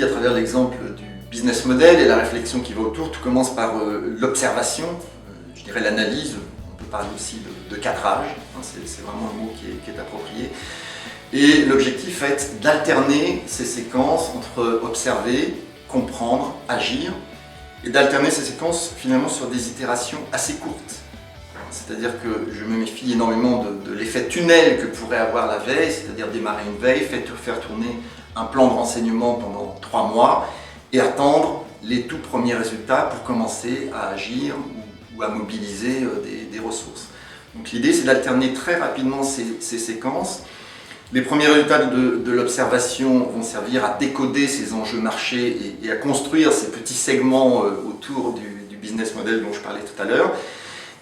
dit à travers l'exemple du business model et la réflexion qui va autour. Tout commence par l'observation, je dirais l'analyse, on peut parler aussi de cadrage, hein, c'est vraiment un mot qui est approprié. Et l'objectif va être d'alterner ces séquences entre observer, comprendre, agir, et d'alterner ces séquences finalement sur des itérations assez courtes. C'est-à-dire que je me méfie énormément de l'effet tunnel que pourrait avoir la veille, c'est-à-dire démarrer une veille, faire tourner un plan de renseignement pendant 3 mois et attendre les tout premiers résultats pour commencer à agir ou à mobiliser des ressources. Donc l'idée, c'est d'alterner très rapidement ces séquences. Les premiers résultats de l'observation vont servir à décoder ces enjeux marchés et à construire ces petits segments autour du business model dont je parlais tout à l'heure.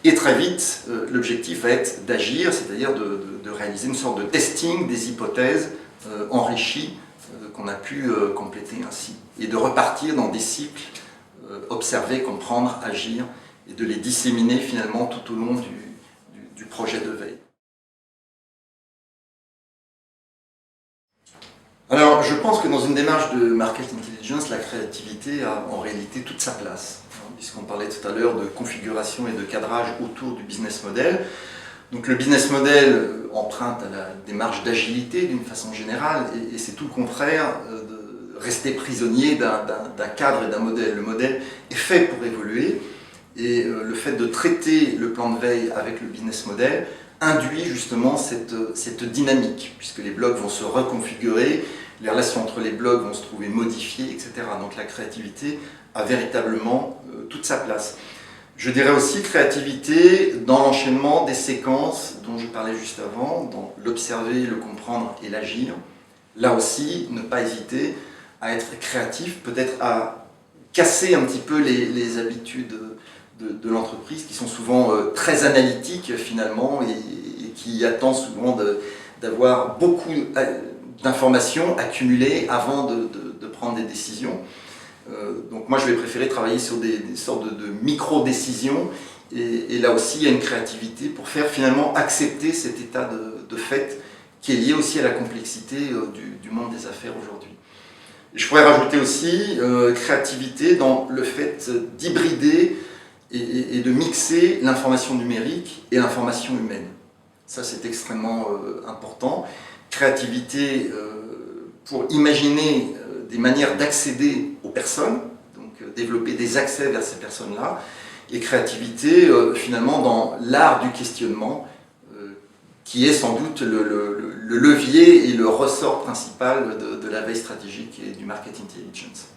Et très vite, l'objectif va être d'agir, c'est-à-dire de réaliser une sorte de testing des hypothèses enrichies qu'on a pu compléter ainsi. Et de repartir dans des cycles, observer, comprendre, agir, et de les disséminer finalement tout au long du projet de veille. Alors, je pense que dans une démarche de market intelligence, la créativité a en réalité toute sa place, hein, puisqu'on parlait tout à l'heure de configuration et de cadrage autour du business model. Donc le business model emprunte à la démarche d'agilité d'une façon générale, et c'est tout le contraire de rester prisonnier d'un cadre et d'un modèle. Le modèle est fait pour évoluer, et le fait de traiter le plan de veille avec le business model induit justement cette dynamique, puisque les blocs vont se reconfigurer, les relations entre les blocs vont se trouver modifiées, etc. Donc la créativité a véritablement toute sa place. Je dirais aussi créativité dans l'enchaînement des séquences dont je parlais juste avant, dans l'observer, le comprendre et l'agir. Là aussi, ne pas hésiter à être créatif, peut-être à casser un petit peu les habitudes de l'entreprise qui sont souvent très analytiques finalement et qui attendent souvent d'avoir beaucoup d'informations accumulées avant de prendre des décisions. Donc moi je vais préférer travailler sur des sortes de micro-décisions et là aussi il y a une créativité pour faire finalement accepter cet état de fait qui est lié aussi à la complexité du monde des affaires aujourd'hui. Je pourrais rajouter aussi créativité dans le fait d'hybrider et de mixer l'information numérique et l'information humaine. Ça c'est extrêmement important. Créativité pour imaginer des manières d'accéder aux personnes, donc développer des accès vers ces personnes-là, et créativité finalement dans l'art du questionnement, qui est sans doute le levier et le ressort principal de la veille stratégique et du market intelligence.